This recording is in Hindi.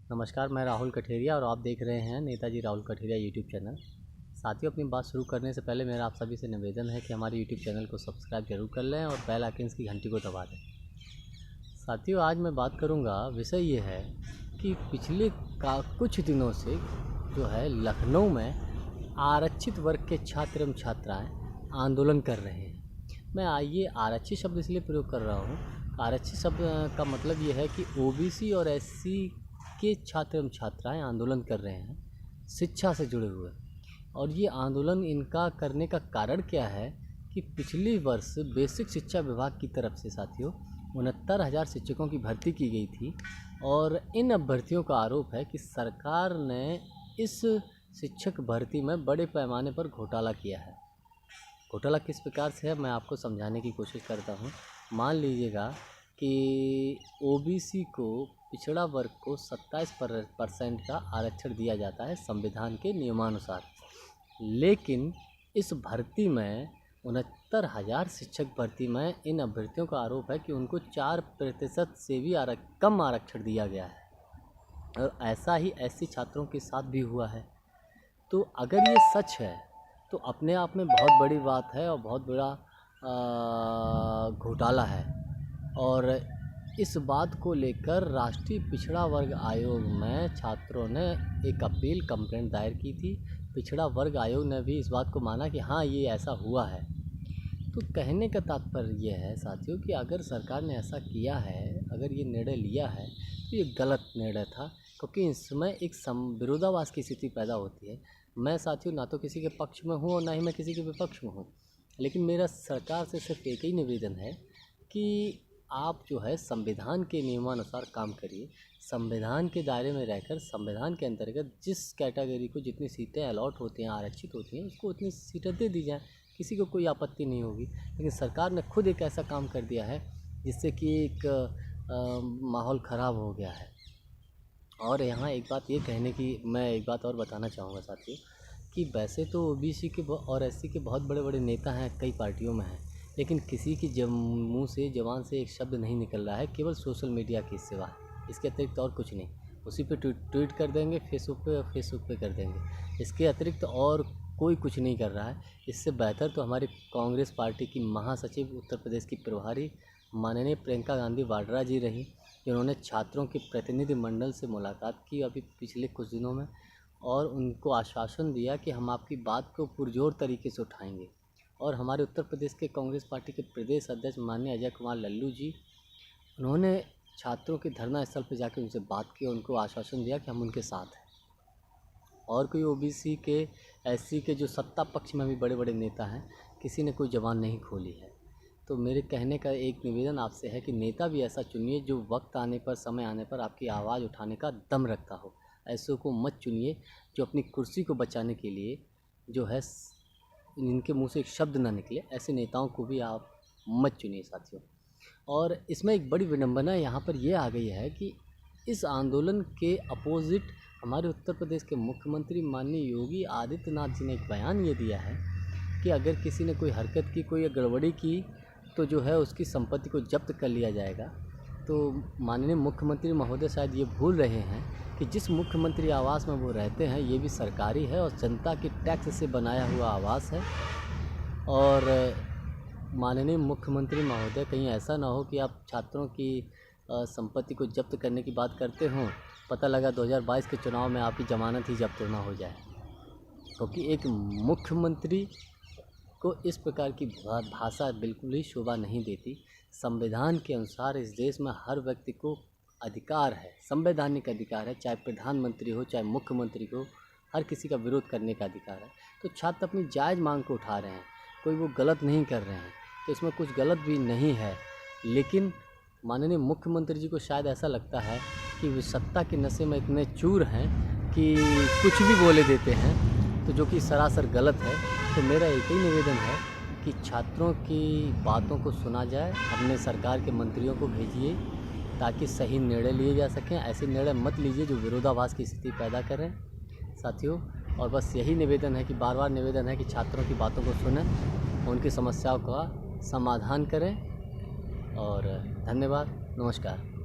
नमस्कार, मैं राहुल कठेरिया और आप देख रहे हैं नेताजी राहुल कठेरिया यूट्यूब चैनल। साथियों, अपनी बात शुरू करने से पहले मेरा आप सभी से निवेदन है कि हमारे यूट्यूब चैनल को सब्सक्राइब जरूर कर लें और बेल आइकन की घंटी को दबा दें। साथियों, आज मैं बात करूंगा, विषय ये है कि पिछले कुछ दिनों से जो है लखनऊ में आरक्षित वर्ग के छात्र एवं छात्राएँ आंदोलन कर रहे हैं। मैं ये आरक्षित शब्द इसलिए प्रयोग कर रहा हूँ, आरक्षित शब्द का मतलब ये है कि ओबीसी और एससी के छात्र एवं छात्राएँ आंदोलन कर रहे हैं शिक्षा से जुड़े हुए। और ये आंदोलन इनका करने का कारण क्या है कि पिछले वर्ष बेसिक शिक्षा विभाग की तरफ से साथियों 69,000 शिक्षकों की भर्ती की गई थी और इन अभ्यर्थियों का आरोप है कि सरकार ने इस शिक्षक भर्ती में बड़े पैमाने पर घोटाला किया है। घोटाला किस प्रकार से है, मैं आपको समझाने की कोशिश करता हूँ। मान लीजिएगा कि ओबीसी को, पिछड़ा वर्ग को 27% का आरक्षण दिया जाता है संविधान के नियमानुसार, लेकिन इस भर्ती में 69,000 शिक्षक भर्ती में इन अभ्यर्थियों का आरोप है कि उनको 4% से भी कम आरक्षण दिया गया है और ऐसा ही एससी छात्रों के साथ भी हुआ है। तो अगर ये सच है तो अपने आप में बहुत बड़ी बात है और बहुत बड़ा घोटाला है। और इस बात को लेकर राष्ट्रीय पिछड़ा वर्ग आयोग में छात्रों ने एक अपील कंप्लेंट दायर की थी। पिछड़ा वर्ग आयोग ने भी इस बात को माना कि हाँ, ये ऐसा हुआ है। तो कहने का तात्पर्य ये है साथियों कि अगर सरकार ने ऐसा किया है, अगर ये निर्णय लिया है तो ये गलत निर्णय था, क्योंकि इसमें एक विरोधाभास की स्थिति पैदा होती है। मैं साथियों ना तो किसी के पक्ष में हूँ और ना ही मैं किसी के विपक्ष में हूँ, लेकिन मेरा सरकार से सिर्फ एक ही निवेदन है कि आप जो है संविधान के नियमानुसार काम करिए। संविधान के दायरे में रहकर संविधान के अंतर्गत जिस कैटेगरी को जितनी सीटें अलॉट होती हैं, आरक्षित होती हैं, उसको उतनी सीटें दे दी जाएँ, किसी को कोई आपत्ति नहीं होगी। लेकिन सरकार ने खुद एक ऐसा काम कर दिया है जिससे कि एक माहौल ख़राब हो गया है। और यहाँ एक बात ये कहने की, मैं एक बात और बताना चाहूँगा साथियों कि वैसे तो ओबीसी के और एससी के बहुत बड़े बड़े नेता हैं, कई पार्टियों में हैं, लेकिन किसी की मुँह से, ज़बान से एक शब्द नहीं निकल रहा है, केवल सोशल मीडिया के सिवा। इसके अतिरिक्त और कुछ नहीं। उसी पे ट्वीट कर देंगे, फेसबुक पे कर देंगे। इसके अतिरिक्त और कोई कुछ नहीं कर रहा है। इससे बेहतर तो हमारी कांग्रेस पार्टी की महासचिव, उत्तर प्रदेश की प्रभारी माननीय प्रियंका गांधी वाड्रा जी रही, जिन्होंने छात्रों के प्रतिनिधि मंडल से मुलाकात की अभी पिछले कुछ दिनों में और उनको आश्वासन दिया कि हम आपकी बात को पुरजोर तरीके से उठाएंगे। और हमारे उत्तर प्रदेश के कांग्रेस पार्टी के प्रदेश अध्यक्ष माननीय अजय कुमार लल्लू जी, उन्होंने छात्रों के धरना स्थल पर जाकर उनसे बात की और उनको आश्वासन दिया कि हम उनके साथ हैं। और कोई ओबीसी के, एससी के जो सत्ता पक्ष में भी बड़े बड़े नेता हैं, किसी ने कोई ज़बान नहीं खोली है। तो मेरे कहने का एक निवेदन आपसे है कि नेता भी ऐसा चुनिए जो वक्त आने पर, समय आने पर आपकी आवाज़ उठाने का दम रखता हो। ऐसों को मत चुनिए जो अपनी कुर्सी को बचाने के लिए जो है इनके मुंह से एक शब्द ना निकले। ऐसे नेताओं को भी आप मत चुनिए साथियों। और इसमें एक बड़ी विडंबना यहाँ पर यह आ गई है कि इस आंदोलन के अपोजिट हमारे उत्तर प्रदेश के मुख्यमंत्री माननीय योगी आदित्यनाथ जी ने एक बयान ये दिया है कि अगर किसी ने कोई हरकत की, कोई गड़बड़ी की, तो जो है उसकी संपत्ति को जब्त कर लिया जाएगा। तो माननीय मुख्यमंत्री महोदय शायद ये भूल रहे हैं कि जिस मुख्यमंत्री आवास में वो रहते हैं ये भी सरकारी है और जनता के टैक्स से बनाया हुआ आवास है। और माननीय मुख्यमंत्री महोदय, कहीं ऐसा ना हो कि आप छात्रों की संपत्ति को जब्त करने की बात करते हों, पता लगा 2022 के चुनाव में आपकी ज़मानत ही जब्त ना हो जाए। क्योंकि एक मुख्यमंत्री को इस प्रकार की भाषा बिल्कुल ही शोभा नहीं देती। संविधान के अनुसार इस देश में हर व्यक्ति को अधिकार है, संवैधानिक अधिकार है, चाहे प्रधानमंत्री हो, चाहे मुख्यमंत्री हो, हर किसी का विरोध करने का अधिकार है। तो छात्र अपनी जायज़ मांग को उठा रहे हैं, कोई वो गलत नहीं कर रहे हैं, तो इसमें कुछ गलत भी नहीं है। लेकिन माननीय मुख्यमंत्री जी को शायद ऐसा लगता है कि वे सत्ता के नशे में इतने चूर हैं कि कुछ भी बोले देते हैं, तो जो कि सरासर गलत है। तो मेरा एक ही निवेदन है कि छात्रों की बातों को सुना जाए, अपने सरकार के मंत्रियों को भेजिए ताकि सही निर्णय लिए जा सकें। ऐसे निर्णय मत लीजिए जो विरोधाभास की स्थिति पैदा करें साथियों। और बस यही निवेदन है कि बार निवेदन है कि छात्रों की बातों को सुनें, उनकी समस्याओं का समाधान करें। और धन्यवाद, नमस्कार।